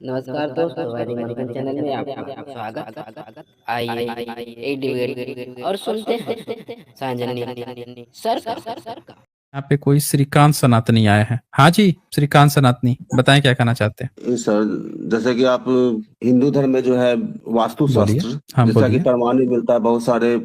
नमस्कार दोस्तों, वैदिक मंथन चैनल में आपका स्वागत। आइए एक डिबेट और सुनते हैं सांजनी सर का। यहाँ पे कोई श्रीकांत सनातनी आए हैं। हाँ जी, श्रीकांत सनातनी बताएं क्या कहना चाहते हैं। सर, जैसे कि आप हिंदू धर्म में जो है वास्तु बोलिए। शास्त्र, हाँ जैसा कि बोलिए। प्रमाण भी मिलता है बहुत सारे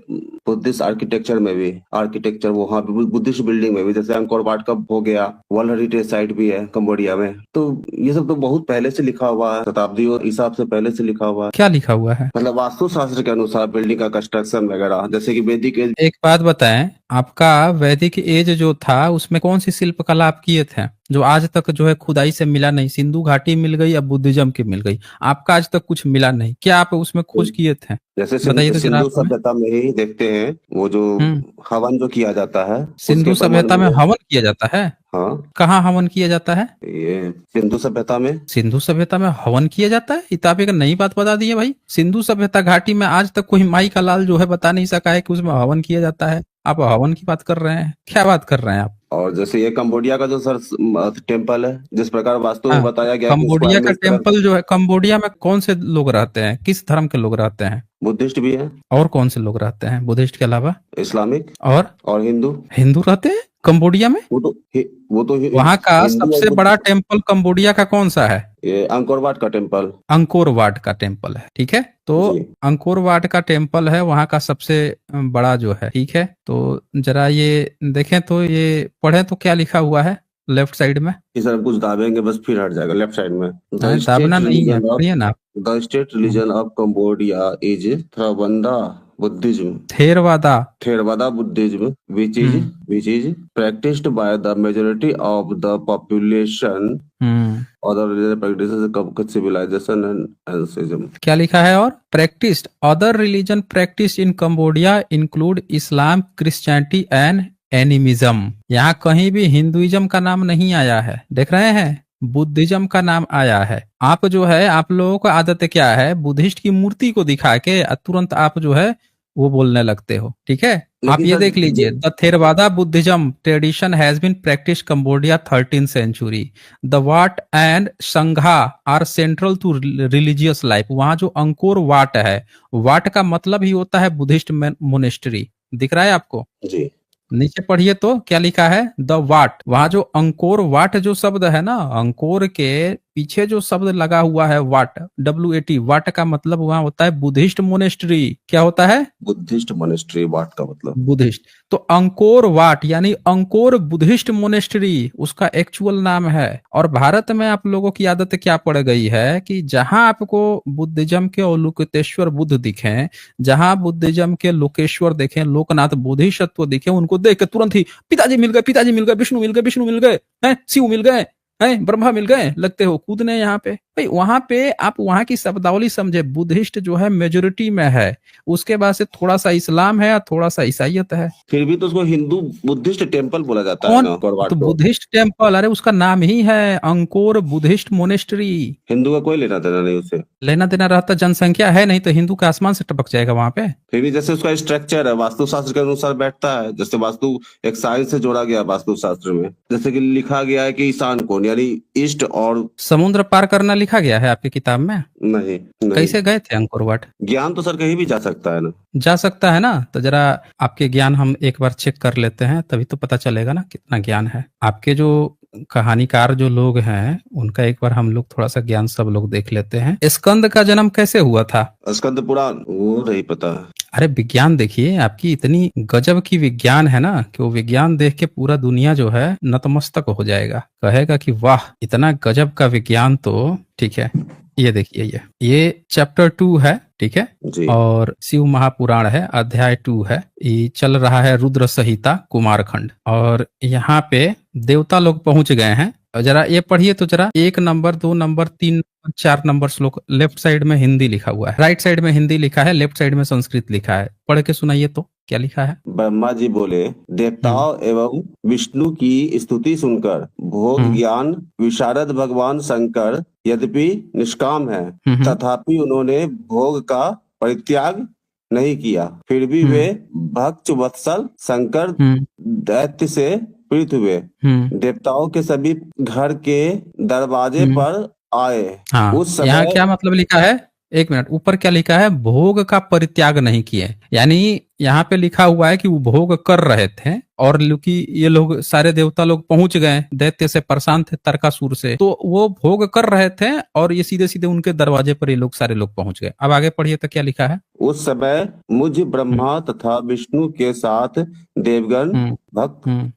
बुद्धिस्ट आर्किटेक्चर में भी, आर्किटेक्चर वहाँ पे बुद्धिस्ट बिल्डिंग में भी, जैसे अंकोर वाट का हो गया, वर्ल्ड हेरिटेज साइट भी है कंबोडिया में। तो ये सब तो बहुत पहले से लिखा हुआ है, शताब्दियों हिसाब से पहले से लिखा हुआ है। क्या लिखा हुआ है? मतलब वास्तु शास्त्र के अनुसार बिल्डिंग का कंस्ट्रक्शन वगैरह, जैसे कि वैदिक एक बात बताएं, आपका वैदिक एज जो था उसमें कौन सी शिल्पकला आप किए थे जो आज तक जो है खुदाई से मिला नहीं? सिंधु घाटी मिल गई, अब बुद्धिज्म की मिल गई, आपका आज तक कुछ मिला नहीं। क्या आप उसमें खोज किए थे? जैसे बताइए तो जरा सिंधु आप हमें। सभ्यता में ही देखते हैं वो जो हम्म। हवन जो किया जाता है, उसके सिंधु प्रमाण सभ्यता में मिले। हवन किया जाता है? हाँ, कहाँ हवन किया जाता है? ये सिंधु सभ्यता में। सिंधु सभ्यता में हवन किया जाता है? ये तो आप एक नई बात बता दी है भाई। सिंधु सभ्यता घाटी में आज तक कोई माई का लाल जो है बता नहीं सका है कि उसमें हवन किया जाता है। आप हवन की बात कर रहे हैं? क्या बात कर रहे हैं आप? और जैसे ये कंबोडिया का जो सर टेम्पल है, जिस प्रकार वास्तु में हाँ, बताया गया कि कंबोडिया स्क्वायर में का इस तरह टेम्पल जो है, कंबोडिया में कौन से लोग रहते हैं? किस धर्म के लोग रहते हैं? बुद्धिस्ट भी है, और कौन से लोग रहते हैं बुद्धिस्ट के अलावा? इस्लामिक और हिंदू। हिंदू रहते हैं कंबोडिया में? वो तो वहां का हिंदू और सबसे बड़ा टेम्पल कंबोडिया का कौन सा है? ये अंकोर वाट का टेम्पल। अंकोर वाट का टेम्पल है, ठीक है। तो जी। अंकोर वाट का टेम्पल है वहां का सबसे बड़ा जो है, ठीक है। तो जरा ये देखें तो ये पढ़े तो क्या लिखा हुआ है लेफ्ट साइड में? ये सर कुछ दाबेंगे बस फिर हट जाएगा लेफ्ट साइड में। दाबना नहीं है, पढ़िए ना। The state religion of Cambodia is Theravada Buddhism. Theravada. Theravada Buddhism which is practiced by the majority of the population. Other religious practices of civilization and ancestrism. क्या लिखा है? और practised other religion practice in Cambodia include Islam, Christianity and animism. यहाँ कहीं भी Hinduism का नाम नहीं आया है, देख रहे हैं? बुद्धिज्म का नाम आया है। आप जो है, आप लोगों का आदत क्या है, बुद्धिस्ट की मूर्ति को दिखा के तुरंत आप जो है वो बोलने लगते हो, ठीक है। आप ये देख लीजिए, the Theravada Buddhism tradition has been practice Cambodia 13th century. The wat and sangha are central to religious life. वहां जो अंकोर वाट है, वाट का मतलब ही होता है बुद्धिस्ट मोनेस्ट्री। दिख रहा है आपको? जी। नीचे पढ़िए तो क्या लिखा है, द वाट। वहां जो अंकोर वाट जो शब्द है ना, अंकोर के पीछे जो शब्द लगा हुआ है वाट, WAT, वाट का मतलब वहां होता है बुद्धिस्ट मोनेस्ट्री। क्या होता है? बुद्धिस्ट मोनेस्ट्री, वाट का मतलब बुद्धिस्ट। तो अंकोर वाट यानी अंकोर बुद्धिस्ट मोनेस्ट्री उसका एक्चुअल नाम है। और भारत में आप लोगों की आदत क्या पड़ गई है कि जहां आपको बुद्धिज्म के अवलोकितेश्वर बुद्ध दिखे, जहां बुद्धिज्म के लोकेश्वर देखें, लोकनाथ बोधिसत्व दिखे, उनको देख के तुरंत ही पिताजी मिल गए, पिताजी मिल गए, विष्णु मिल गए, विष्णु मिल गए हैं, शिव मिल गए हैं, ब्रह्मा मिल गए, लगते हो कूदने यहाँ पे। भाई वहां पे आप वहां की शब्दावली समझे, बुद्धिस्ट जो है मेजोरिटी में है, उसके बाद से थोड़ा सा इस्लाम है, थोड़ा सा ईसाइयत है। फिर भी तो उसको हिंदू बुद्धिस्ट टेम्पल बोला जाता है कौन? ना, अंकोर वाट तो को। बुद्धिस्ट टेम्पल, अरे उसका नाम ही है अंकोर बुद्धिस्ट मोनेस्ट्री। हिंदू का कोई लेना देना नहीं उससे। लेना देना रहता, जनसंख्या है नहीं तो हिंदू का आसमान से टपक जाएगा वहां पे। फिर भी जैसे उसका स्ट्रक्चर है वास्तुशास्त्र के अनुसार बैठता है, जैसे वास्तु एक साइंस से जोड़ा गया वास्तुशास्त्र में, जैसे कि लिखा गया है कि ईशान कोण यानी ईस्ट और समुद्र पार करना लिखा गया है आपकी किताब में? नहीं, नहीं। कैसे गए थे अंकोर वाट? ज्ञान तो सर कहीं भी जा सकता है ना। जा सकता है ना, तो जरा आपके ज्ञान हम एक बार चेक कर लेते हैं, तभी तो पता चलेगा ना कितना ज्ञान है। आपके जो कहानीकार जो लोग हैं उनका एक बार हम लोग थोड़ा सा ज्ञान सब लोग देख लेते हैं। स्कंद का जन्म कैसे हुआ था? स्कंद पुराण वो नहीं पता। अरे विज्ञान देखिए, आपकी इतनी गजब की विज्ञान है ना कि वो विज्ञान देख के पूरा दुनिया जो है नतमस्तक हो जाएगा, कहेगा कि वाह इतना गजब का विज्ञान। तो ठीक है, ये देखिए, ये चैप्टर 2 है, ठीक है जी। और शिव महापुराण है, अध्याय 2 है। ये चल रहा है रुद्र संहिता कुमारखंड, और यहाँ पे देवता लोग पहुंच गए हैं। जरा ये पढ़िए तो जरा, 1 नंबर 2 नंबर 3 नंबर 4 नंबर श्लोक। लेफ्ट साइड में हिंदी लिखा हुआ है, राइट साइड में हिंदी लिखा है, लेफ्ट साइड में संस्कृत लिखा है। पढ़ के सुनाइए तो क्या लिखा है। ब्रह्मा जी बोले, देवताओं एवं विष्णु की स्तुति सुनकर भोग ज्ञान विशारद भगवान शंकर यद्यपि निष्काम है, तथापि उन्होंने भोग का परित्याग नहीं किया। फिर भी वे भक्त वत्सल शंकर दैत्य से प्रीत हुए। देवताओं के सभी घर के दरवाजे पर आए हाँ, उस यहाँ समय क्या मतलब लिखा है, एक मिनट, ऊपर क्या लिखा है, भोग का परित्याग नहीं किए, यानी यहाँ पे लिखा हुआ है कि वो भोग कर रहे थे और कि ये लोग सारे देवता लोग पहुंच गए, दैत्य से परेशान थे, तारकासुर से, तो वो भोग कर रहे थे और ये सीधे सीधे उनके दरवाजे पर ये लोग सारे लोग पहुंच गए। अब आगे पढ़िए तो क्या लिखा है। उस समय मुझ हम्म ब्रह्मा तथा विष्णु के साथ देवगण हम्म हम्म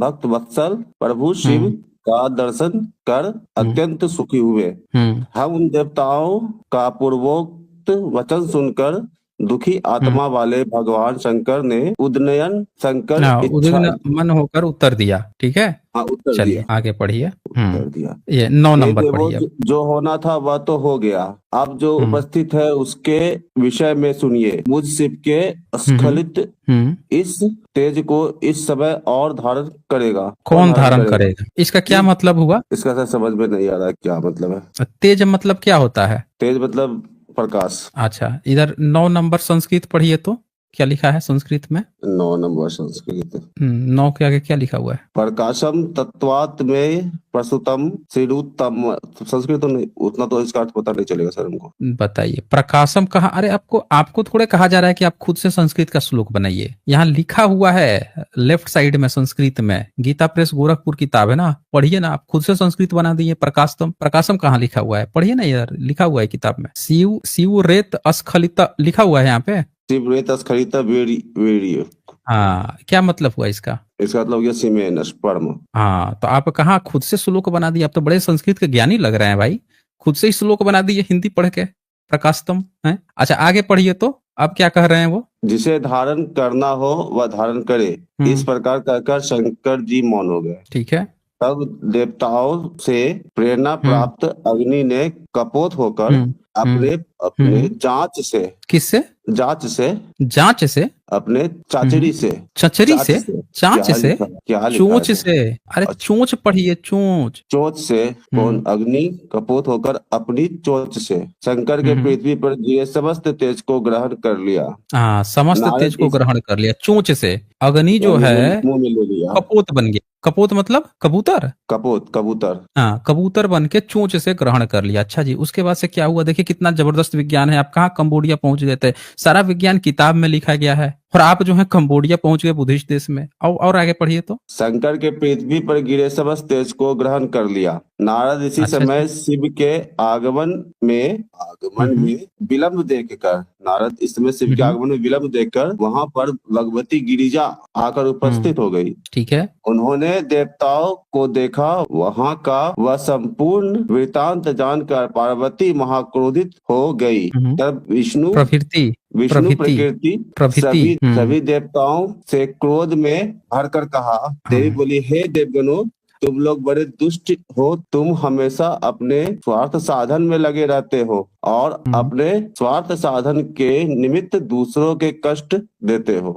भक्त वत्सल प्रभु शिव हम्म का दर्शन कर हम्म अत्यंत सुखी हुए। हम्म हम उन देवताओं का पूर्वोक्त वचन सुनकर दुखी हम्म। आत्मा वाले भगवान शंकर ने उदयन शंकर हाँ, इच्छा उद्विग्न मन होकर उत्तर दिया, ठीक है। हाँ उत्तर चलिए दिया आगे पढ़िए। उत्तर दिया। ये 9 हे नंबर देवो, पढ़िए अब। जो होना था वह तो हो गया। अब जो हम्म उपस्थित है उसके विषय में सुनिए। मुझ शिव के हम्म स्खलित हम्म। इस तेज को इस समय और धारण करेगा। कौन कौन धारण धारण करेगा? करेगा, इसका क्या शिव। मतलब हुआ। इसका सर समझ में नहीं आ रहा है क्या मतलब है। तेज मतलब क्या होता है। तेज मतलब प्रकाश। अच्छा, इधर 9 नंबर संस्कृत पढ़िए तो क्या लिखा है संस्कृत में। 9 नंबर संस्कृत। 9 के आगे क्या लिखा हुआ है। प्रकाशम तत्वात् में प्रस्तुतम श्रीरुतम। संस्कृत तो नहीं, उतना तो इसका अर्थ पता नहीं चलेगा सर हमको। बताइए प्रकाशम कहा, अरे आपको आपको थोड़े कहा जा रहा है कि आप खुद से संस्कृत का श्लोक बनाइए, यहाँ लिखा हुआ है लेफ्ट साइड में संस्कृत में, गीता प्रेस गोरखपुर किताब है ना, पढ़िए ना, आप खुद से संस्कृत बना दिए। प्रकाशम प्रकाशम कहाँ लिखा हुआ है, पढ़िए ना, इधर लिखा हुआ है किताब में, शिव शिव रेत अस्खलित लिखा हुआ है यहाँ पे। शिवरेत स्खलित वीर्य। हाँ, क्या मतलब हुआ इसका। इसका मतलब हो गया सीमेन स्पर्म। हाँ, तो आप कहाँ खुद से श्लोक बना दिए, आप तो बड़े संस्कृत के ज्ञानी लग रहे हैं भाई, खुद से ही श्लोक बना दिए हिंदी पढ़ के, प्रकाशतम है। अच्छा आगे पढ़िए तो, अब क्या कह रहे हैं वो। जिसे धारण करना हो वह धारण करे। इस प्रकार कहकर शंकर जी मौन हो गए। ठीक है। तब देवताओं से प्रेरणा हम्म प्राप्त अग्नि ने कपोत होकर हम्म अपने अपने हम्म। जांच से किससे। जांच से जांच से। अपने चाचड़ी से चचरी से। चांच क्या से। लिखा क्या लिखा है चोंच सर? से। अरे अच्छा, चोंच पढ़िए, चोंच। चोंच से कौन हम्म अग्नि कपोत होकर अपनी चोंच से शंकर के हम्म। पृथ्वी पर गिरे समस्त तेज को ग्रहण कर लिया। हाँ, समस्त तेज नारद को इस ग्रहण कर लिया चोंच से। अग्नि जो यानी है मुंह में ले लिया। कपोत बन गया, कपोत मतलब कबूतर। कपोत कबूतर। हाँ, कबूतर बन के चोंच से ग्रहण कर लिया। अच्छा जी, उसके बाद से क्या हुआ, देखिए कितना जबरदस्त विज्ञान है, आप कहाँ कंबोडिया पहुंच गए थे, सारा विज्ञान किताब में लिखा गया है और आप जो है कंबोडिया पहुंच गए बुद्धिस्ट देश में। और आगे पढ़िए तो। शंकर के पृथ्वी पर गिरे समस्त तेज को ग्रहण कर लिया। नारद इसी अच्छा जी। समय शिव के आगमन हम्म में विलंब देखकर नारद इस समय शिव के हम्म आगमन में विलंब देखकर वहां पर भगवती गिरिजा आकर उपस्थित हो गई। ठीक है। उन्होंने देवताओं को देखा, वहां का वह संपूर्ण वृतांत जानकर पार्वती महाक्रोधित हो गई। हम्म। तब विष्णु प्रवृत्ति। विष्णु प्रभृति। प्रकृति प्रभृति। सभी सभी देवताओं से क्रोध में भरकर कहा। देवी हाँ। बोली, हे देवगणों, तुम लोग बड़े दुष्ट हो। तुम हमेशा अपने स्वार्थ साधन में लगे रहते हो और हम्म अपने स्वार्थ साधन के निमित्त दूसरों के कष्ट देते हो।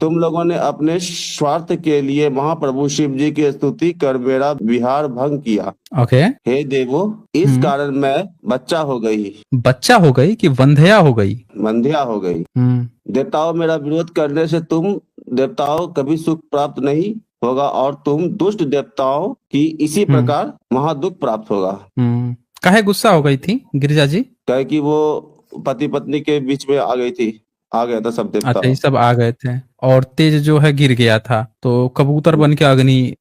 तुम लोगों ने अपने स्वार्थ के लिए महाप्रभु शिव जी की स्तुति कर मेरा विहार भंग किया। ओके। हे देवो, इस हम्म। कारण मैं बच्चा हो गई, बच्चा हो गई कि वंध्या हो गई। बंधिया हो गई। देवताओं, मेरा विरोध करने से तुम देवताओं कभी सुख प्राप्त नहीं होगा और तुम दुष्ट देवताओं की इसी प्रकार महादुख प्राप्त होगा। काहे गुस्सा हो गई थी गिरिजा जी। कहे कि वो पति पत्नी के बीच में आ गई थी, आ गया था सब देवता। अच्छा, ये सब आ गए थे और तेज जो है गिर गया था, तो कबूतर बन के अग्नि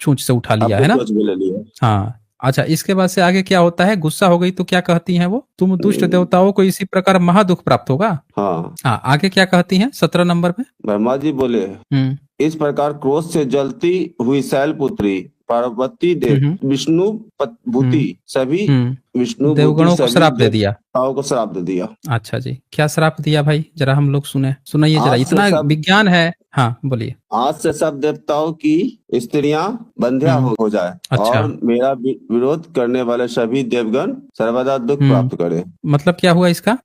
चोंच से उठा लिया है अपने ना। सोच में ले लिया। हाँ। अच्छा, इसके बाद से आगे क्या होता है, गुस्सा हो गई तो क्या कहती हैं वो, तुम दुष्ट देवताओं को इसी प्रकार महादुख प्राप्त होगा। हाँ, हाँ, आगे क्या कहती हैं 17 नंबर में। ब्रह्मा जी बोले, इस प्रकार क्रोध से जलती हुई शैलपुत्री पार्वती देव विष्णु भूति सभी विष्णु देवगणों को श्राप दे दिया। देवताओं को श्राप दे दिया। अच्छा जी, क्या श्राप दिया भाई, जरा हम लोग सुनाइए जरा, आज से इतना सब विज्ञान है। हाँ बोलिए। आज से सब देवताओं की स्त्रियां बंध्या हो जाए अच्छा। और मेरा विरोध करने वाले सभी देवगण सर्वदा दुख प्राप्त करे। मतलब क्या हुआ इसका।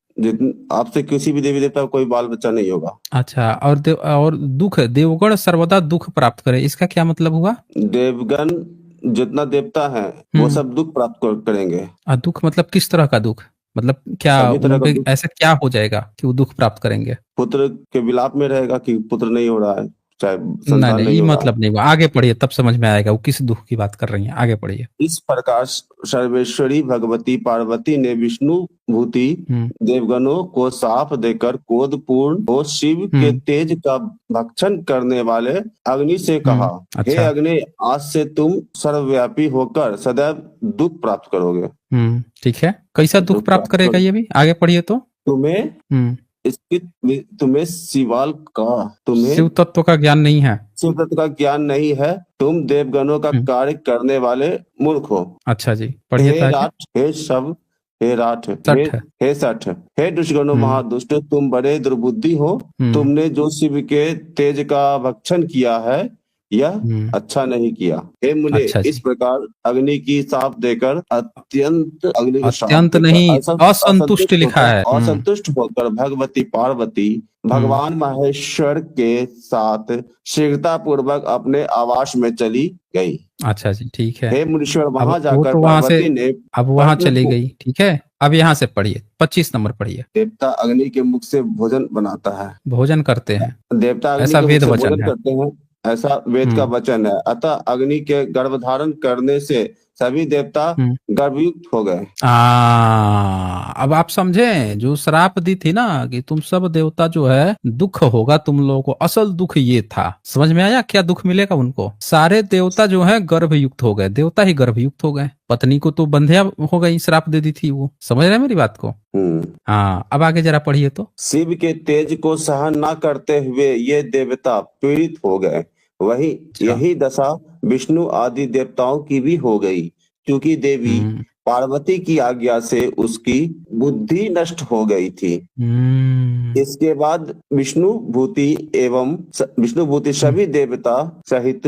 आपसे किसी भी देवी देवता को कोई बाल बच्चा नहीं होगा। अच्छा, और दुख, देवगण सर्वदा दुख प्राप्त करे, इसका क्या मतलब हुआ। देवगण जितना देवता है वो सब दुख प्राप्त करेंगे। दुख मतलब किस तरह का दुख, मतलब क्या सभी तरह का उनके दुख। ऐसा क्या हो जाएगा कि वो दुख प्राप्त करेंगे। पुत्र के विलाप में रहेगा कि पुत्र नहीं हो रहा है, चाहे नहीं संतान नहीं, नहीं ये हो रहा। मतलब नहीं हुआ, आगे पढ़िए तब समझ में आएगा वो किस दुख की बात कर रही हैं, आगे पढ़िए। इस प्रकार सर्वेश्वरी भगवती पार्वती ने विष्णु भूति देवगणों को साफ देकर क्रोधपूर्ण हो शिव के तेज का भक्षण करने वाले अग्नि से कहा, हे अच्छा। अग्नि, आज से तुम सर्वव्यापी होकर सदैव दुख प्राप्त करोगे। ठीक है, कैसा दुख प्राप्त करेगा ये भी, आगे पढ़िए तो। तुम्हें इसकी तुम्हें शिवाल का तुम्हें शिव तत्व का ज्ञान नहीं है। शिव तत्व का ज्ञान नहीं है, तुम देवगणों का कार्य करने वाले मूर्ख हो। अच्छा जी, पढ़िए हे तो आगे। राठ, हे शव, हे राठ, सठ। हे सठ, हे दुष्गणों महादुष्ट, तुम बड़े दुर्बुद्धि हो। तुमने जो शिव के तेज का भक्षण किया है यह अच्छा नहीं किया। हे मुने, अच्छा इस प्रकार अग्नि की शाप देकर अग्नि को शाप अत्यंत देकर नहीं, असंतुष्ट लिखा है। असंतुष्ट होकर भगवती पार्वती भगवान महेश्वर के साथ शीघ्रता पूर्वक अपने आवास में चली गई। अच्छा जी, ठीक है। हे मुनीश्वर, अब वहां वो जाकर तो वहां से पार्वती ने अब वहां चली गई, ठीक है। अब यहाँ से पढ़िए 25 नंबर पढ़िए। देवता अग्नि के मुख से भोजन बनाता है, भोजन करते हैं, देवता अग्नि ऐसा के मुख वेद से वचन भोजन है। करते हैं, ऐसा वेद का वचन है। अतः अग्नि के गर्भधारण करने से सभी देवता गर्भयुक्त हो गए। अब आप समझे, जो श्राप दी थी ना कि तुम सब देवता जो है दुख होगा तुम लोगों को, असल दुख ये था। समझ में आया क्या दुख मिलेगा उनको? सारे देवता जो है गर्भयुक्त हो गए, देवता ही गर्भयुक्त हो गए। पत्नी को तो बंध्या हो गई, श्राप दे दी थी वो। समझ रहे हैं मेरी बात को? हाँ, अब आगे जरा पढ़िए तो। शिव के तेज को सहन न करते हुए ये देवता पीड़ित हो गए। वही यही दशा विष्णु आदि देवताओं की भी हो गई, क्योंकि देवी पार्वती की आज्ञा से उसकी बुद्धि नष्ट हो गई थी। इसके बाद विष्णु भूति सभी देवता सहित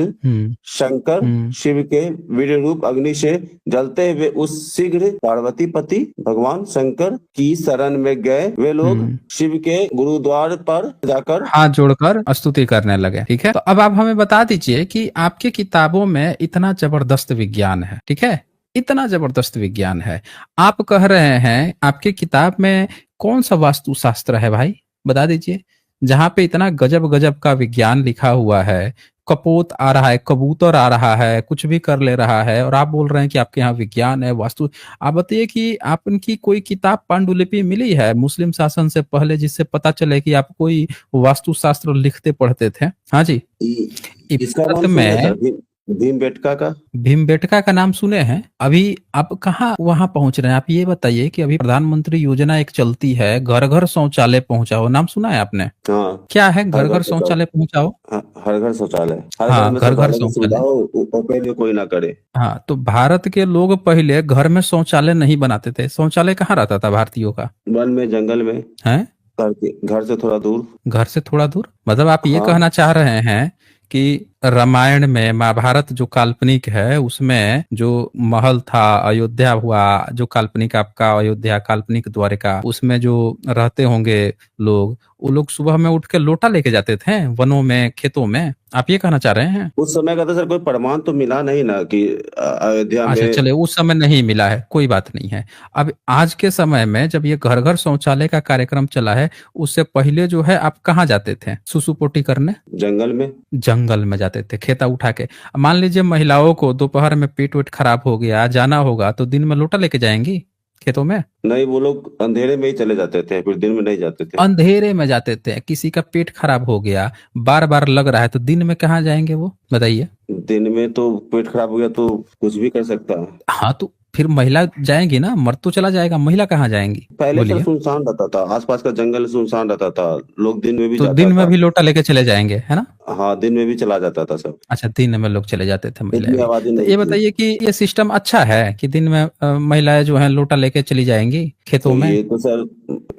शंकर शिव के वीर रूप अग्नि से जलते हुए उस शीघ्र पार्वती पति भगवान शंकर की शरण में गए। वे लोग शिव के गुरुद्वार पर जाकर हाथ जोड़कर स्तुति करने लगे। ठीक है, तो अब आप हमें बता दीजिए कि आपके किताबों में इतना जबरदस्त विज्ञान है, ठीक है, इतना जबरदस्त विज्ञान है, आप कह रहे हैं आपके किताब में कौन सा वास्तु शास्त्र है भाई, बता दीजिए, जहां पे इतना गजब गजब का विज्ञान लिखा हुआ है। कपोत आ रहा है, कबूतर आ रहा है, कुछ भी कर ले रहा है, और आप बोल रहे हैं कि आपके यहाँ विज्ञान है, वास्तु। आप बताइए कि आप इनकी कोई किताब पांडुलिपि मिली है मुस्लिम शासन से पहले, जिससे पता चले कि आप कोई वास्तु शास्त्र लिखते पढ़ते थे? हाँ जी। इसका नाम में भीमबेटका का नाम सुने हैं। अभी आप कहाँ वहां पहुंच रहे हैं? आप ये बताइए कि अभी प्रधानमंत्री योजना एक चलती है, घर घर शौचालय पहुंचाओ, नाम सुना है आपने? हाँ। क्या है घर घर शौचालय पहुंचाओ? हर घर शौचालय, हाँ, घर घर शौचालय कोई ना करे। हाँ, तो भारत के लोग पहले घर में शौचालय नहीं बनाते थे। शौचालय कहाँ रहता था भारतीयों का? वन में, जंगल में है, घर से थोड़ा दूर। घर से थोड़ा दूर मतलब आप ये कहना चाह रहे हैं कि रामायण में, महाभारत जो काल्पनिक है उसमें जो महल था, अयोध्या हुआ जो काल्पनिक, आपका अयोध्या काल्पनिक द्वारिका, उसमें जो रहते होंगे लोग, वो लोग सुबह में उठ के लोटा लेके जाते थे वनों में, खेतों में, आप ये कहना चाह रहे हैं? उस समय का तो सर कोई प्रमाण तो मिला नहीं ना कि अयोध्या में। अच्छा चले, उस समय नहीं मिला है, कोई बात नहीं है। अब आज के समय में जब ये घर घर शौचालय का कार्यक्रम चला है, उससे पहले जो है आप कहाँ जाते थे सुसुपोटी करने? जंगल में जाते थे, खेता उठा के। मान लीजिए महिलाओं को दोपहर में पेट वेट खराब हो गया, जाना होगा, तो दिन में लोटा लेके जाएंगी खेतों में? नहीं, वो लोग अंधेरे में ही चले जाते थे, फिर दिन में नहीं जाते थे। अंधेरे में जाते थे। किसी का पेट खराब हो गया, बार बार लग रहा है, तो दिन में कहाँ जाएंगे वो, बताइए? दिन में तो पेट खराब हो गया तो कुछ भी कर सकता है। हाँ, तो फिर महिला जाएंगी ना, मर्द तो चला जाएगा, महिला कहाँ जाएंगी? पहले तो सुनसान रहता था, आसपास का जंगल सुनसान रहता था, लोग दिन में भी तो दिन में भी लोटा लेके चले जाएंगे, है ना? हाँ, दिन में भी चला जाता था सब। अच्छा, दिन में लोग चले जाते थे महिलाएं। तो ये बताइए कि ये सिस्टम अच्छा है कि दिन में महिलाएं जो है लोटा लेके चली जाएंगी खेतों में?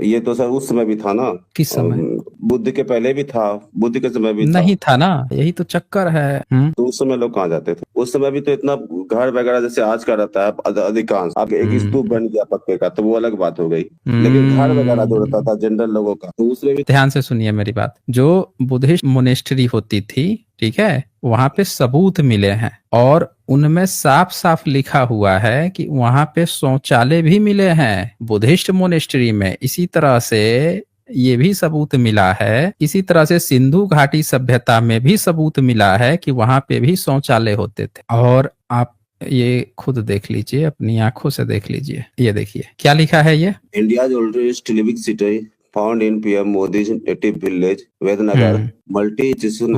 ये तो सर उस समय भी था ना। किस समय? बुद्ध के पहले भी था, बुद्ध के समय भी नहीं था ना, यही तो चक्कर है। तो उस समय लोग कहाँ जाते थे? उस समय भी तो इतना घर वगैरह जैसे आज का रहता है अधिकांश, अब एक स्तूप बन गया पक्के का तो वो अलग बात हो गई, लेकिन घर वगैरह जो रहता था जनरल लोगों का, तो उसमें भी। ध्यान से सुनिए मेरी बात, जो बुद्धिस्ट मोनेस्ट्री होती थी, ठीक है, वहां पे सबूत मिले हैं और उनमें साफ साफ लिखा हुआ है कि वहां पे शौचालय भी मिले हैं बुद्धिस्ट मोनेस्ट्री में। इसी तरह से ये भी सबूत मिला है। इसी तरह से सिंधु घाटी सभ्यता में भी सबूत मिला है कि वहां पे भी शौचालय होते थे। और आप ये खुद देख लीजिए, अपनी आंखों से देख लीजिए। ये देखिए क्या लिखा है ये, India's oldest living city found in PM Modi's नेटिव village Vadnagar multi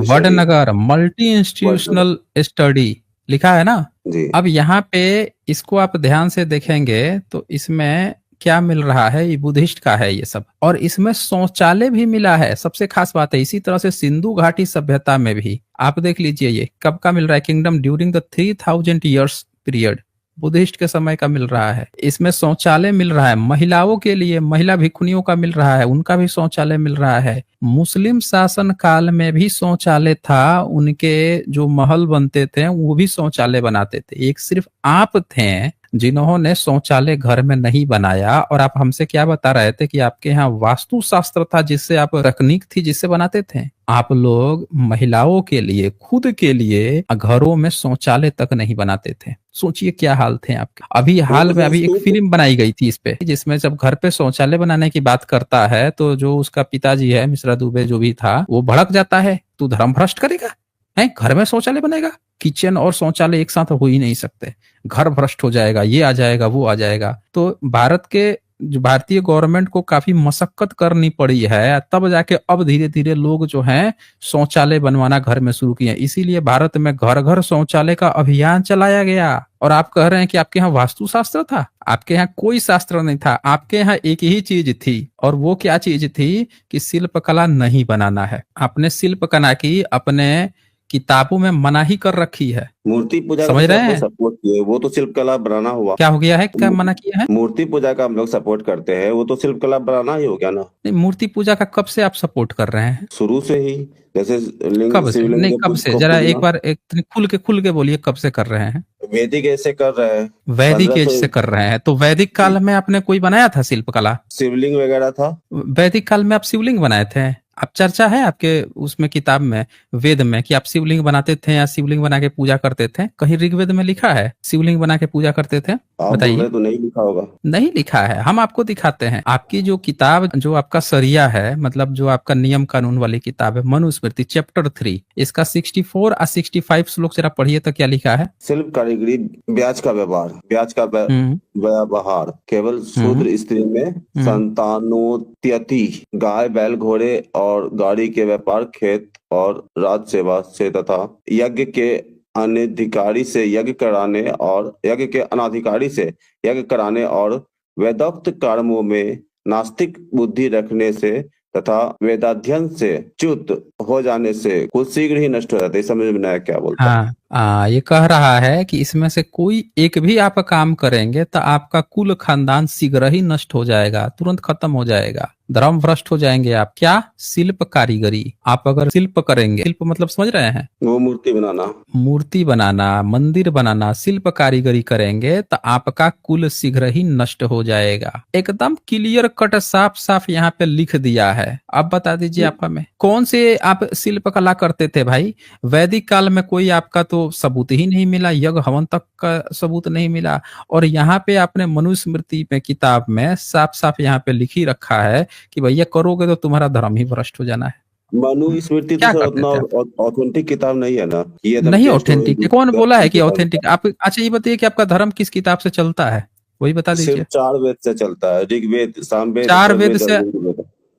Vadnagar multi institutional study लिखा है ना जी। अब यहाँ पे इसको आप ध्यान से देखेंगे तो इसमें क्या मिल रहा है, ये बुद्धिस्ट का है ये सब, और इसमें शौचालय भी मिला है। सबसे खास बात है, इसी तरह से सिंधु घाटी सभ्यता में भी आप देख लीजिए ये कब का मिल रहा है, kingdom during the 3000 years period, Buddhist के समय का मिल रहा है। इसमें शौचालय मिल रहा है महिलाओं के लिए, महिला भिक्षुनियों का मिल रहा है, उनका भी शौचालय मिल रहा है। मुस्लिम शासन काल में भी शौचालय था, उनके जो महल बनते थे वो भी शौचालय बनाते थे। एक सिर्फ आप थे जिन्होंने शौचालय घर में नहीं बनाया। और आप हमसे क्या बता रहे थे कि आपके यहाँ वास्तु शास्त्र था, जिससे आप तकनीक थी जिससे बनाते थे। आप लोग महिलाओं के लिए, खुद के लिए घरों में शौचालय तक नहीं बनाते थे। सोचिए क्या हाल थे आपके। अभी हाल में अभी एक फिल्म बनाई गई थी इस पे, जिसमें जब घर पे शौचालय बनाने की बात करता है तो जो उसका पिताजी है मिश्रा दुबे जो भी था, वो भड़क जाता है, तू धर्म भ्रष्ट करेगा है, घर में शौचालय बनेगा। किचन और शौचालय एक साथ हो ही नहीं सकते, घर भ्रष्ट हो जाएगा, ये आ जाएगा वो आ जाएगा। तो भारत के जो भारतीय गवर्नमेंट को काफी मशक्कत करनी पड़ी है, तब जाके अब धीरे धीरे लोग जो हैं शौचालय बनवाना घर में शुरू किए। इसीलिए भारत में घर घर शौचालय का अभियान चलाया गया। और आप कह रहे हैं कि आपके यहाँ वास्तु शास्त्र था? आपके यहाँ कोई शास्त्र नहीं था, आपके यहाँ एक ही चीज थी, और वो क्या चीज थी कि शिल्प कला नहीं बनाना है। आपने शिल्प कला की अपने किताबों में मनाही कर रखी है। मूर्ति पूजा समझ रहे हैं? सपोर्ट किए, वो तो शिल्प कला बनाना हुआ। क्या हो गया है, क्या मना किया है? मूर्ति पूजा का हम लोग सपोर्ट करते हैं, वो तो शिल्प कला बनाना ही हो गया ना। नहीं, मूर्ति पूजा का कब से आप सपोर्ट कर रहे हैं? शुरू से ही, जैसे लिंग कब से? शिवलिंग नहीं के कब से, जरा एक बार एक खुल के बोलिए, कब से कर रहे हैं? वैदिक ऐसे कर रहे हैं, वैदिक एज से कर रहे हैं। तो वैदिक काल में आपने कोई बनाया था शिल्प कला? शिवलिंग वगैरह था। वैदिक काल में आप शिवलिंग बनाए थे? आप चर्चा है आपके उसमें किताब में, वेद में, कि आप शिवलिंग बनाते थे या शिवलिंग बना के पूजा करते थे? कहीं ऋग्वेद में लिखा है शिवलिंग बना के पूजा करते थे? बताइए। तो नहीं लिखा होगा। नहीं लिखा है, हम आपको दिखाते हैं। आपकी जो किताब, जो आपका सरिया है, मतलब जो आपका नियम कानून वाली किताब है, मनुस्मृति चैप्टर 3, इसका 64 और 65 श्लोक जरा पढ़िए तो क्या लिखा है। शिल्प कारीगरी ब्याज का व्यवहार, ब्याज का व्यवहार केवल शूद्र स्त्री में, संतानोत्पत्ति, गाय बैल घोड़े और गाड़ी के व्यापार, खेत और राज सेवा से, तथा यज्ञ के अनधिकारी से यज्ञ कराने और यज्ञ के अनाधिकारी से यज्ञ कराने और वेदोक्त कर्मों में नास्तिक बुद्धि रखने से तथा वेदाध्ययन से च्युत हो जाने से कुछ शीघ्र ही नष्ट हो जाते। समझ में आया क्या बोलता है? ये कह रहा है कि इसमें से कोई एक भी आप काम करेंगे तो आपका कुल खानदान शीघ्र ही नष्ट हो जाएगा, तुरंत खत्म हो जाएगा, धर्म भ्रष्ट हो जाएंगे आप। क्या? शिल्प कारीगरी। आप अगर शिल्प करेंगे, शिल्प मतलब समझ रहे हैं? वो मूर्ति बनाना, मंदिर बनाना, शिल्प कारीगरी करेंगे तो आपका कुल शीघ्र ही नष्ट हो जाएगा। एकदम क्लियर कट साफ साफ यहाँ पे लिख दिया है। अब बता दीजिए आप हमें, कौन से आप शिल्प कला करते थे भाई? वैदिक काल में कोई आपका तो सबूत ही नहीं मिला, यज्ञ हवन तक का सबूत नहीं मिला। और यहाँ पे आपने मनुस्मृति में किताब में साफ साफ यहाँ पे लिखी रखा है कि भैया करोगे तो तुम्हारा धर्म ही भ्रष्ट हो जाना है। मनुस्मृति तो उतना ऑथेंटिक किताब नहीं है ना, ये नहीं ऑथेंटिक है। कौन बोला है कि ऑथेंटिक? आप अच्छा ये बताइए कि आपका धर्म किस किताब से चलता है, वही बता दीजिए। सिर्फ 4 वेद से चलता है, ऋग्वेद, सामवेद, 4 वेद से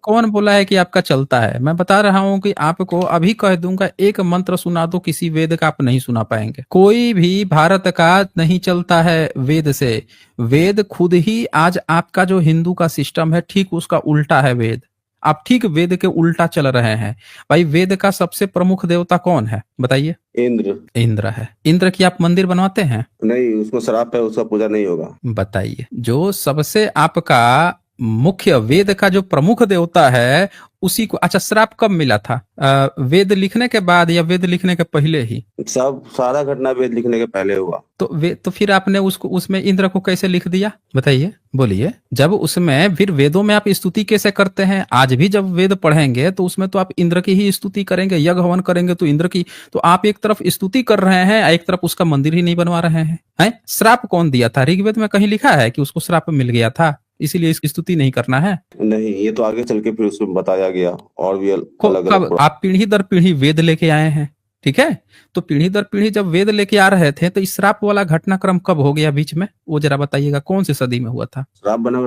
कौन बोला है कि आपका चलता है? मैं बता रहा हूं कि आपको अभी कह दूंगा, एक मंत्र सुना दो किसी वेद का, आप नहीं सुना पाएंगे। कोई भी भारत का नहीं चलता है वेद से। वेद खुद ही आज आपका जो हिंदू का सिस्टम है, ठीक उसका उल्टा है वेद। आप ठीक वेद के उल्टा चल रहे हैं भाई। वेद का सबसे प्रमुख देवता कौन है बताइए? इंद्र है। इंद्र की आप मंदिर बनवाते हैं? नहीं, उसको श्राप है, उसका पूजा नहीं होगा। बताइए, जो सबसे आपका मुख्य वेद का जो प्रमुख देवता है उसी को, अच्छा श्राप कब मिला था? वेद लिखने के बाद या वेद लिखने के पहले ही? सब सारा घटना वेद लिखने के पहले हुआ। तो फिर आपने उसको उसमें इंद्र को कैसे लिख दिया बताइए, बोलिए। जब उसमें फिर वेदों में आप स्तुति कैसे करते हैं? आज भी जब वेद पढ़ेंगे तो उसमें तो आप इंद्र की ही स्तुति करेंगे, यज्ञ हवन करेंगे तो इंद्र की। तो आप एक तरफ स्तुति कर रहे हैं, एक तरफ उसका मंदिर ही नहीं बनवा रहे हैं। श्राप कौन दिया था? ऋग्वेद में कहीं लिखा है कि उसको श्राप मिल गया था? इसीलिए इसकी स्तुति नहीं करना है। नहीं, ये तो आगे चल के फिर उसमें बताया गया और भी अलग कब अलग। आप पीढ़ी दर पीढ़ी वेद लेके आए हैं, ठीक है, तो पीढ़ी दर पीढ़ी जब वेद लेके आ रहे थे तो इस श्राप वाला घटनाक्रम कब हो गया बीच में, वो जरा बताइएगा, कौन सी सदी में हुआ था? श्राप बना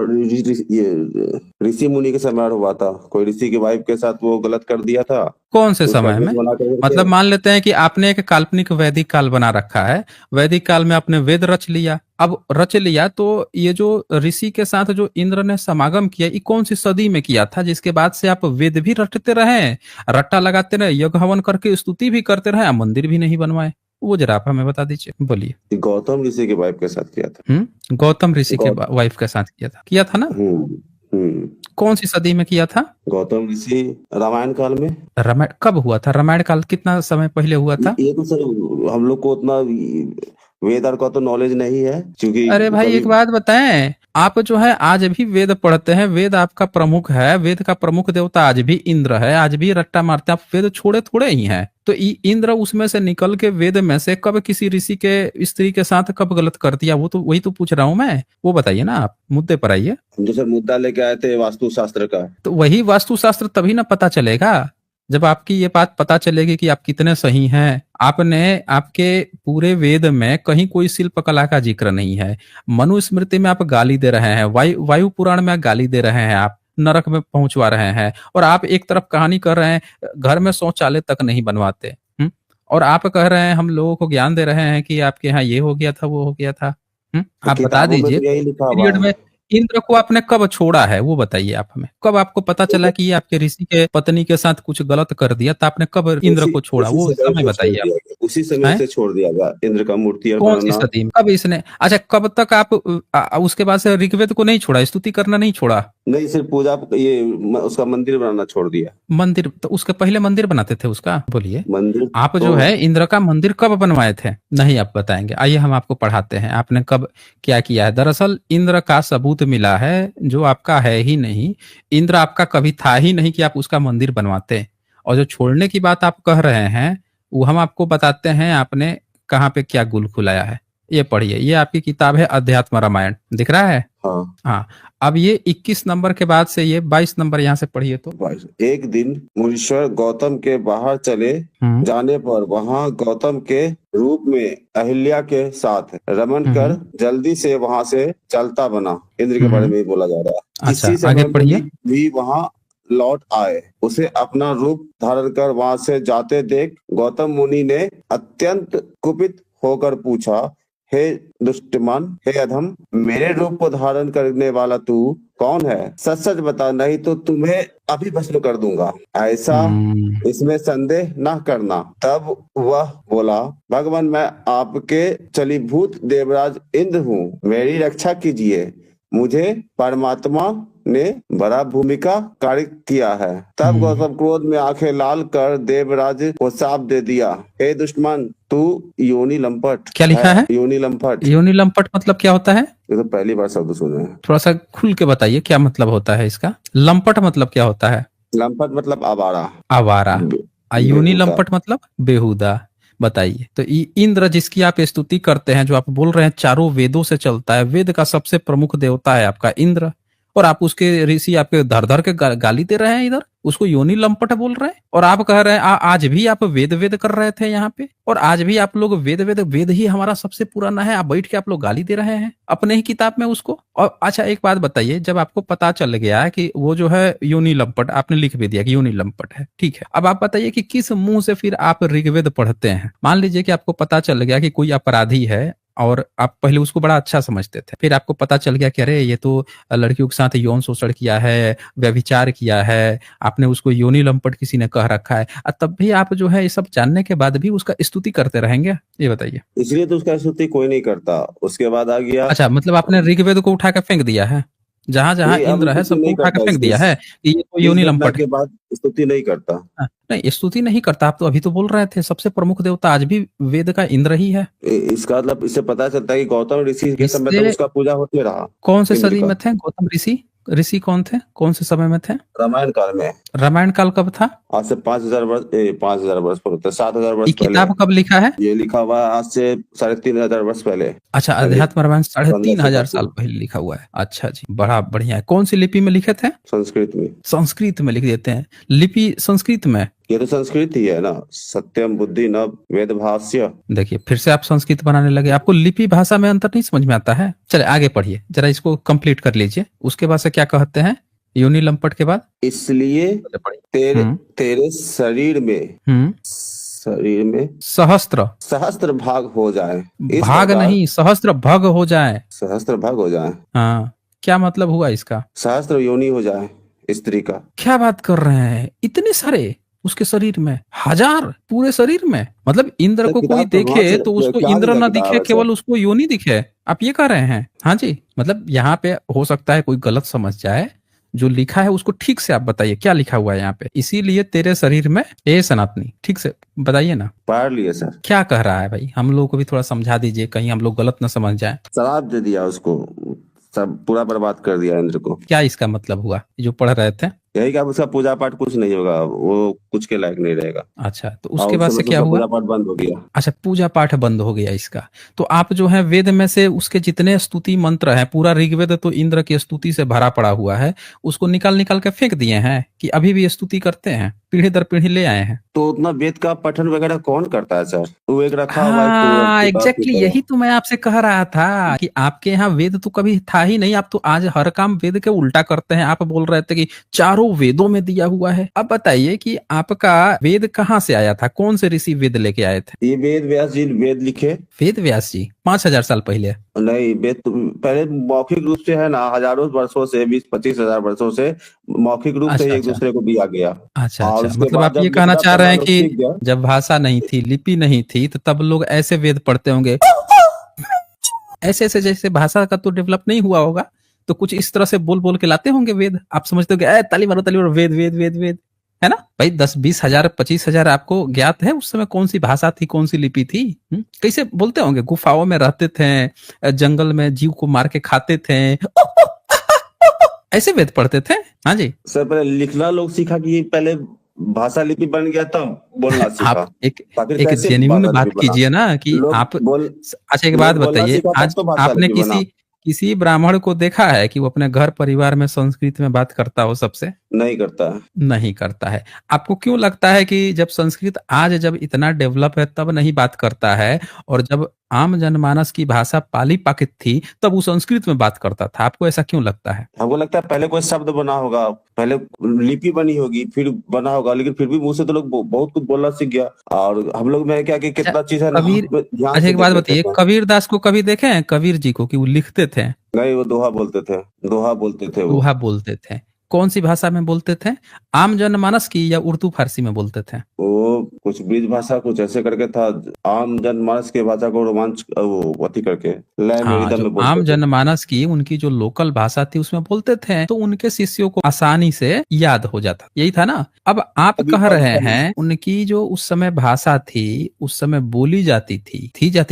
ये ऋषि मुनि के समय हुआ था। कोई ऋषि की वाइफ के साथ वो गलत कर दिया था। कौन से उसका समय वेद में? बना करके मतलब मान लेते हैं कि आपने एक काल्पनिक वैदिक काल बना रखा है, वैदिक काल में आपने वेद रच लिया, अब रच लिया तो ये जो ऋषि के साथ जो इंद्र ने समागम किया, ये कौन सी सदी में किया था, जिसके बाद से आप वेद भी रटते रहे, रट्टा लगाते रहे, यज्ञ हवन करके स्तुति भी करते रहे, मंदिर भी नहीं बनवाए? वो जरा आप हमें बता दीजिए, बोलिए। गौतम ऋषि की वाइफ के साथ किया था। गौतम ऋषि के वाइफ के साथ किया था ना? कौन सी सदी में किया था? गौतम ऋषि रामायण काल में। रामायण कब हुआ था? रामायण काल कितना समय पहले हुआ था? ये तो सर हम लोग को उतना वेद का तो नॉलेज नहीं है, क्योंकि अरे भाई एक बात बताएं, आप जो है आज भी वेद पढ़ते हैं, वेद आपका प्रमुख है, वेद का प्रमुख देवता आज भी इंद्र है, आज भी रट्टा मारते हैं, आप वेद छोड़े थोड़े ही हैं, तो इंद्र उसमें से निकल के वेद में से कब किसी ऋषि के स्त्री के साथ कब गलत कर दिया, वो तो वही तो पूछ रहा हूं मैं, वो बताइए ना, आप मुद्दे पर आइए। हम तो सर मुद्दा लेके आए थे वास्तु शास्त्र का। तो वही वास्तु शास्त्र तभी ना पता चलेगा जब आपकी ये बात पता चलेगी कि आप कितने सही हैं। आपके पूरे वेद में कहीं कोई शिल्प कला का जिक्र नहीं है, मनुस्मृति में आप गाली दे रहे हैं, वायु पुराण में गाली दे रहे हैं, आप नरक में पहुंचवा रहे हैं, और आप एक तरफ कहानी कर रहे हैं घर में शौचालय तक नहीं बनवाते, और आप कह रहे हैं हम लोगों को ज्ञान दे रहे हैं कि आपके यहाँ ये हो गया था, वो हो गया था। आप बता दीजिए पीरियड में इंद्र को आपने कब छोड़ा है, वो बताइए आप हमें। कब आपको पता चला कि ये आपके ऋषि के पत्नी के साथ कुछ गलत कर दिया, तो आपने कब इंद्र को छोड़ा, वो समय बताइए आप। उसी समय से छोड़ दिया गया इंद्र का मूर्ति कौन सी सदी में, कब इसने, अच्छा कब तक आप उसके बाद से ऋग्वेद को नहीं छोड़ा, स्तुति करना नहीं छोड़ा? नहीं, सिर्फ पूजा, ये उसका मंदिर बनाना छोड़ दिया। मंदिर तो उसके पहले मंदिर बनाते थे उसका, बोलिए। मंदिर आप जो है इंद्र का मंदिर कब बनवाए थे? नहीं आप बताएंगे, आइए हम आपको पढ़ाते हैं आपने कब क्या किया है। दरअसल इंद्र का सबूत मिला है जो आपका है ही नहीं, इंद्र आपका कभी था ही नहीं कि आप उसका मंदिर बनवाते, और जो छोड़ने की बात आप कह रहे हैं वो हम आपको बताते हैं आपने कहाँ पे क्या गुल खुलाया है। ये पढ़िए, ये आपकी किताब है अध्यात्म रामायण, दिख रहा है? हाँ। अब ये 21 नंबर के बाद से ये 22 नंबर यहाँ से पढ़िए तो। एक दिन मुनीश्वर गौतम के बाहर चले जाने पर वहाँ गौतम के रूप में अहिल्या के साथ रमन कर जल्दी से वहाँ से चलता बना। इंद्र के बारे में ही बोला जा रहा है। अच्छा आगे पढ़िए। भी वहाँ लौट आए, उसे अपना रूप धारण कर वहाँ से जाते देख गौतम मुनि ने अत्यंत कुपित होकर पूछा, हे दुष्टमन, हे अधम, मेरे रूप को धारण करने वाला तू कौन है? सच सच बता, नहीं तो तुम्हें अभी भस्म कर दूंगा। ऐसा इसमें संदेह न करना। तब वह बोला, भगवान मैं आपके चलीभूत देवराज इंद्र हूँ, मेरी रक्षा कीजिए, मुझे परमात्मा ने बड़ा भूमिका कार्य किया है। तब गौतम क्रोध में आंखें लाल कर देवराज को शाप दे दिया, हे दुश्मन, तू योनि लंपट। क्या लिखा है? योनि लंपट। योनि लंपट मतलब क्या होता है? ये तो पहली बार शब्द सुने हैं। थोड़ा सा खुल के बताइए क्या मतलब होता है इसका। लंपट मतलब क्या होता है? लंपट मतलब आवारा। आवारा। योनि लंपट मतलब बेहुदा। बताइए। तो इंद्र जिसकी आप स्तुति करते हैं, जो आप बोल रहे हैं चारों वेदों से चलता है, वेद का सबसे प्रमुख देवता है आपका इंद्र, और आप उसके ऋषि आपके धर धर के गाली दे रहे हैं, इधर उसको योनि लंपट बोल रहे हैं, और आप कह रहे हैं आज भी आप वेद वेद कर रहे थे यहाँ पे, और आज भी आप लोग वेद ही हमारा सबसे पुराना है, आप बैठ के आप लोग गाली दे रहे हैं अपने ही किताब में उसको। और अच्छा एक बात बताइए, जब आपको पता चल गया कि वो जो है योनि लंपट, आपने लिख भी दिया कि योनि लंपट है, ठीक है, अब आप बताइए कि किस मुंह से फिर आप ऋग्वेद पढ़ते हैं। मान लीजिए कि आपको पता चल गया कि कोई अपराधी है और आप पहले उसको बड़ा अच्छा समझते थे, फिर आपको पता चल गया कि अरे ये तो लड़कियों के साथ यौन शोषण किया है, व्यभिचार किया है, आपने उसको योनि लंपट किसी ने कह रखा है, तब भी आप जो है ये सब जानने के बाद भी उसका स्तुति करते रहेंगे? ये बताइए। इसलिए तो उसका स्तुति कोई नहीं करता। उसके बाद आ गया, अच्छा मतलब आपने ऋग्वेद को उठा के फेंक दिया है, जहां जहां इंद्र है सबको उठा के फेंक दिया है कि ये तो योनि लंपट के बाद स्तुति नहीं करता। नहीं स्तुति नहीं करता। आप तो अभी तो बोल रहे थे सबसे प्रमुख देवता आज भी वेद का इंद्र ही है। इसका मतलब इससे पता चलता है कि गौतम ऋषि के समय तक उसका पूजा होते रहा। कौन से सदी में थे गौतम ऋषि? ऋषि कौन थे, कौन से समय में थे? रामायण काल में। रामायण काल कब था? आज से 5,000 वर्ष 5,000 वर्ष पर होता है, 7,000 ये वर्ष पहले। किताब कब लिखा है? ये लिखा हुआ है आज से 3,500 वर्ष पहले। अच्छा, पहले अध्यात्म रामायण 3,500 साल 1525 पहले लिखा हुआ है। अच्छा जी, बड़ा बढ़िया है। कौन सी लिपि में लिखे थे? संस्कृत में। संस्कृत में लिख देते हैं, लिपि संस्कृत में। ये तो संस्कृत ही है ना, सत्यम बुद्धि नव वेद भाष्य। देखिए फिर से आप संस्कृत बनाने लगे, आपको लिपि भाषा में अंतर नहीं समझ में आता है। चले आगे पढ़िए, जरा इसको कंप्लीट कर लीजिए। उसके बाद से क्या कहते हैं योनि लंपट के बाद? इसलिए तेरे शरीर में सहस्त्र भाग हो जाए। इस भाग प्रकार नहीं, सहस्त्र भग हो जाए। सहस्त्र भाग हो जाए। हाँ, क्या मतलब हुआ इसका? सहस्त्र योनि हो जाए स्त्री का। क्या बात कर रहे हैं, इतने सारे उसके शरीर में, 1000 पूरे शरीर में। मतलब इंद्र सर, को कोई किताब तो वहां देखे से तो उसको क्या इंद्र लिखा ना किताब दिखे, है केवल सर? उसको योनि दिखे, आप ये कह रहे हैं? हाँ जी, मतलब यहाँ पे हो सकता है कोई गलत समझ जाए, जो लिखा है उसको ठीक से आप बताइए क्या लिखा हुआ है यहाँ पे। इसीलिए तेरे शरीर में, ए सनातनी ठीक से बताइए ना। पढ़ लिए सर। क्या कह रहा है भाई, हम लोग को भी थोड़ा समझा दीजिए, कहीं हम लोग गलत ना समझ जाए। शराब दे दिया उसको, सब पूरा बर्बाद कर दिया इंद्र को। क्या इसका मतलब हुआ जो पढ़ रहे थे? यही क्या उसका पूजा पाठ कुछ नहीं होगा, वो कुछ के लायक नहीं रहेगा। अच्छा, तो उसके बाद से क्या हुआ? पूजा पाठ बंद हो गया। अच्छा, पूजा पाठ बंद हो गया इसका। तो आप जो है वेद में से उसके जितने स्तुति मंत्र हैं, पूरा ऋग्वेद तो इंद्र की स्तुति से भरा पड़ा हुआ है, उसको निकाल निकाल के फेंक दिए हैं कि अभी भी स्तुति करते हैं, पीढ़ी दर पीढ़ी ले आए हैं। तो उतना वेद का पठन वगैरह कौन करता है सर? वो एक रखा हुआ है हाँ, किताब की एग्जैक्टली तरह। यही तो मैं आपसे कह रहा था कि आपके यहाँ वेद तो कभी था ही नहीं, आप तो आज हर काम वेद के उल्टा करते हैं। आप बोल रहे थे कि चारों वेदों में दिया हुआ है। अब बताइए कि आपका वेद कहाँ से आया था, कौन से ऋषि वेद लेके आए थे? ये वेद व्यास जी वेद लिखे। वेद व्यास जी 5,000 साल पहले? नहीं, वेद तो पहले मौखिक रूप से है ना, हजारों वर्षों से, 20-25 हजार वर्षों से मौखिक रूप से अच्छा, एक अच्छा। दूसरे को दिया गया। अच्छा और अच्छा, उसके मतलब बाद आप ये जब कहना लिखना चाह रहे पढ़ना हैं लोग कि सीख गया। जब भाषा नहीं थी, लिपि नहीं थी, तो तब लोग ऐसे वेद पढ़ते होंगे, ऐसे ऐसे, जैसे भाषा का तो डेवलप नहीं हुआ होगा, तो कुछ इस तरह से बोल बोल के लाते होंगे वेद। आप समझते हो कि ताली मारो वेद वेद वेद वेद, है ना भाई? 10-20 हजार 25 हजार आपको ज्ञात है उस समय कौन सी भाषा थी, कौन सी लिपि थी? कैसे बोलते होंगे? गुफाओं में रहते थे, जंगल में जीव को मार के खाते थे, ऐसे वेद पढ़ते थे। हाँ जी सर, पहले लिखना लोग सीखा कि पहले भाषा लिपि बन गया तब बोलना सीखा। आप एक आखिर एक कैसे जेन्युइन भाषा बात लिपि बना? कीजिए ना कि लोग आप बोल अच्छा एक लोग बात बोलना बताइए, सीखा तब आज तो भाषा आपने लिपि बना। किसी ब्राह्मण को देखा है कि वो अपने घर परिवार में संस्कृत में बात करता हो सबसे? नहीं करता है। नहीं करता है। आपको क्यों लगता है कि जब संस्कृत आज जब इतना डेवलप है तब नहीं बात करता है, और जब आम जनमानस की भाषा पाली पाकित थी तब वो संस्कृत में बात करता था? आपको ऐसा क्यों लगता है? हमको लगता है पहले कोई शब्द बना होगा, पहले लिपि बनी होगी, फिर बना होगा, लेकिन फिर भी मुंह से तो लोग बहुत कुछ बोलना सीख गया। और हम लोग में क्या कि कितना चीज है ना, कबीर, ध्यान अच्छा से एक बात देख लेते बताइए, थे। कबीर दास को कभी देखे हैं कबीर जी को कि वो लिखते थे? नहीं, वो दोहा बोलते थे, दोहा बोलते थे वो। दोहा बोलते थे। कौन सी भाषा में बोलते थे? आम जनमानस की या उर्दू फारसी में बोलते थे? वो कुछ ब्रिज भाषा कुछ ऐसे करके था, आम जनमानस के भाषा को रोमांच वो अति करके लय में हाँ, रिदम जो में बोलते आम थे। जनमानस की उनकी जो लोकल भाषा थी उसमें बोलते थे, तो उनके शिष्यों को आसानी से याद हो जाता, यही था ना? अब आप अभी कह रहे पढ़- हैं उनकी जो उस समय भाषा थी, उस समय बोली जाती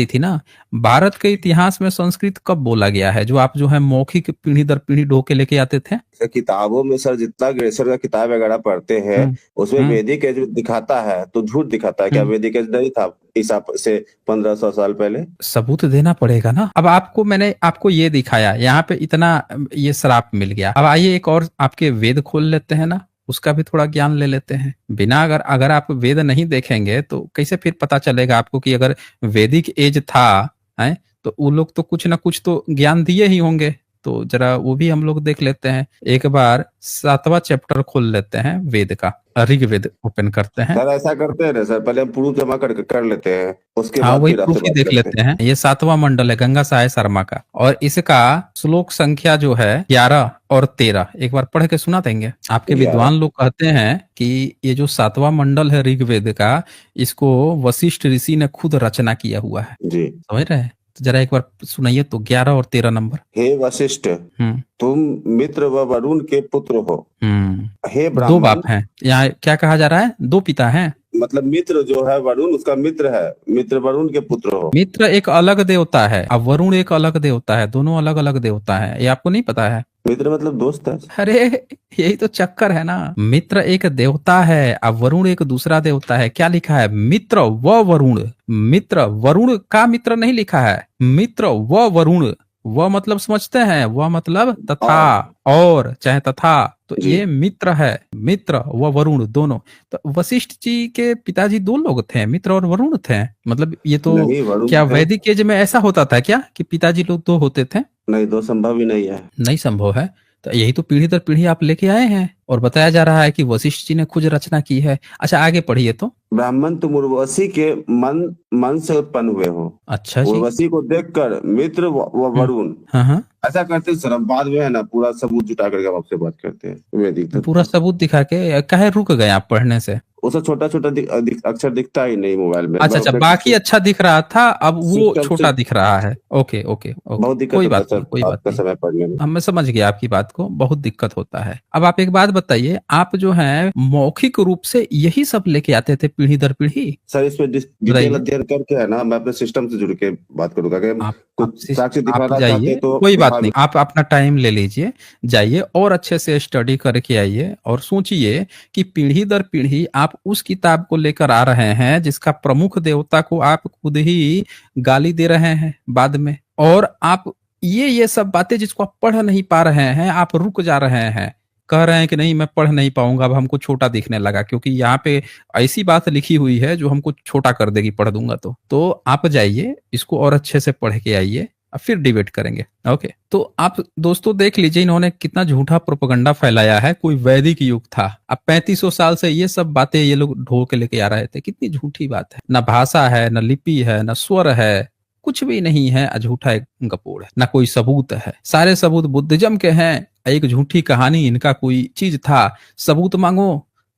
थी ना। भारत के इतिहास में संस्कृत कब बोला गया है, जो आप जो है मौखिक पीढ़ी दर पीढ़ी ढो के लेके आते थे? किताबों में सर, जितना ग्रेसर का किताब वगैरह पढ़ते हैं उसमें वैदिक एज दिखाता है तो झूठ दिखाता है। क्या वैदिक एज नहीं था ईसा से 1500 साल पहले? सबूत देना पड़ेगा ना। अब मैंने आपको ये दिखाया, यहाँ पे इतना ये श्राप मिल गया। अब आइए एक और आपके वेद खोल लेते हैं ना, उसका भी थोड़ा ज्ञान ले लेते हैं। बिना अगर आप वेद नहीं देखेंगे तो कैसे फिर पता चलेगा आपको कि अगर वैदिक एज था, है तो वो लोग तो कुछ ना कुछ तो ज्ञान दिए ही होंगे। तो जरा वो भी हम लोग देख लेते हैं। एक बार 7वां चैप्टर खोल लेते हैं वेद का, ऋग्वेद ओपन करते हैं। सर ऐसा करते हैं ना सर, पहले हम प्रूफ जमा कर लेते हैं, उसके हाँ, बाद वही फिर प्रूफ आपसे ही बात देख करते लेते हैं। ये 7वां मंडल है गंगा सहाय शर्मा का, और इसका श्लोक संख्या जो है 11 और 13 एक बार पढ़ के सुना देंगे। आपके 11। विद्वान लोग कहते हैं कि ये जो 7वां मंडल है ऋग्वेद का, इसको वशिष्ठ ऋषि ने खुद रचना किया हुआ है। जी, समझ रहे हैं? तो जरा एक बार सुनाइए तो 11 और 13 नंबर। हे वशिष्ठ, तुम मित्र व वरुण के पुत्र हो। हे 2 ब्राह्मण, बाप हैं यहाँ, क्या कहा जा रहा है? 2 पिता हैं। मतलब मित्र जो है वरुण उसका मित्र है, मित्र वरुण के पुत्र हो। मित्र एक अलग देवता है, अब वरुण एक अलग देवता है, दोनों अलग अलग देवता है। ये आपको नहीं पता है? मित्र मतलब दोस्त है। अरे यही तो चक्कर है ना, मित्र एक देवता है, अब वरुण एक दूसरा देवता है। क्या लिखा है? मित्र व वरुण। मित्र वरुण का मित्र नहीं लिखा है, मित्र व वरुण। व मतलब समझते हैं, व मतलब तथा, और चाहे तथा, तो जी। ये मित्र है, मित्र व वरुण दोनों। तो वशिष्ठ जी के पिताजी दो लोग थे, मित्र और वरुण थे। मतलब ये तो नहीं, वरुण क्या थे। वैदिक एज में ऐसा होता था क्या कि पिताजी लोग दो होते थे? नहीं, दो संभव ही नहीं है। नहीं संभव है। तो यही तो पीढ़ी दर पीढ़ी आप लेके आए हैं, और बताया जा रहा है कि वशिष्ठ जी ने खुद रचना की है। अच्छा आगे पढ़िए तो। ब्राह्मण तुम उर्वशी के मन से उत्पन्न हुए हो। अच्छा जी। उर्वशी को देखकर मित्र व वरुण हाँ हाँ, ऐसा करते सर। हम बाद में है ना पूरा सबूत जुटा करके हम आपसे बात करते हैं वैदिक पूरा तत्व। सबूत दिखा के काहे रुक गए आप पढ़ने से? उसे छोटा छोटा अक्षर दिखता ही नहीं मोबाइल में। अच्छा अच्छा, बाकी अच्छा दिख रहा था, अब वो सिस्टम से छोटा दिख रहा है। ओके ओके ओके, बहुत दिक्कत कोई होता है बात नहीं, सर कोई बात आपका नहीं। समय पढ़ने में। हम मैं समझ गया आपकी बात को, बहुत दिक्कत होता है। अब आप एक बात बताइए, आप जो है मौखिक रूप से यही सब लेके आते थे पीढ़ी दर पीढ़ी? सर इसमें डिटेल बताइए। अध्ययन करके है ना मैं अपने सिस्टम से जुड़ के बात करूंगा। अगर हम आप कुछ साक्ष्य आप दिखाना चाहते जाइए, हैं तो कोई बात दिखा। नहीं, आप अपना टाइम ले लीजिए, जाइए और अच्छे से स्टडी करके आइए, और सोचिए कि पीढ़ी दर पीढ़ी आप उस किताब को लेकर आ रहे हैं जिसका प्रमुख देवता को आप खुद ही गाली दे रहे हैं बाद में, और आप ये सब बातें जिसको आप पढ़ नहीं पा रहे हैं, आप रुक जा रहे हैं, कह रहे हैं कि नहीं मैं पढ़ नहीं पाऊंगा, अब हमको छोटा दिखने लगा, क्योंकि यहाँ पे ऐसी बात लिखी हुई है जो हमको छोटा कर देगी पढ़ दूंगा तो आप जाइए इसको और अच्छे से पढ़ के आइए, अब फिर डिबेट करेंगे। ओके, तो आप दोस्तों देख लीजिए इन्होंने कितना झूठा प्रोपेगेंडा फैलाया है। कोई वैदिक युग था, अब 3500 साल से ये सब बातें ये लोग ढो के लेके आ रहे थे। कितनी झूठी बात है, ना भाषा है, ना लिपि है, ना स्वर है, कुछ भी नहीं है, झूठा एक गपोड़ है, ना कोई सबूत है। सारे सबूत बुद्धिज्म के हैं, एक झूठी कहानी इनका कोई चीज था, सबूत मांगो,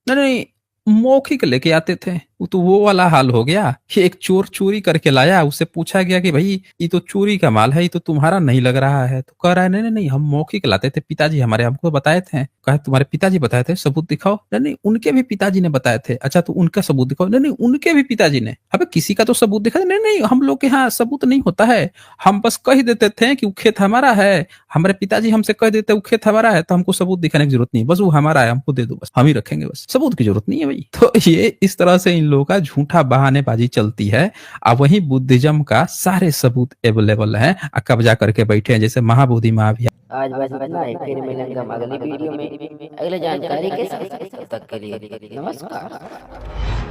नहीं नहीं, मौखिक लेके आते थे। वो वाला हाल हो गया कि एक चोर चोरी करके लाया, उससे पूछा गया कि भाई ये तो चोरी का माल है, ये तो तुम्हारा नहीं लग रहा है, तो कह रहा है नहीं नहीं नहीं, हम मौखिक लाते थे, पिताजी हमारे हमको बताए थे। कहा तुम्हारे पिताजी बताए थे, सबूत दिखाओ। नहीं नहीं, उनके भी पिताजी ने बताए थे। अच्छा तो उनका सबूत दिखाओ। नहीं नहीं, उनके भी पिताजी ने। अबे किसी का तो सबूत दिखा। नहीं नहीं, हम लोग के यहाँ सबूत नहीं होता है, हम बस कह देते थे कि वो खेत हमारा है, हमारे पिताजी हमसे कह देते वो खेत हमारा है, तो हमको सबूत दिखाने की जरूरत नहीं, बस वो हमारा है, हमको दे दो, बस हम ही रखेंगे, बस सबूत की जरूरत नहीं है भाई। तो ये इस तरह से इन लोगों का झूठा बहानेबाजी चलती है। अब वही बुद्धिज्म का सारे सबूत अवेलेबल है, कब्जा करके बैठे हैं, जैसे महाबोधि महाभियान। आज बस इतना है, फिर मिलेंगे हम अगली वीडियो में अगले जानकारी के साथ। तब तक के लिए नमस्कार।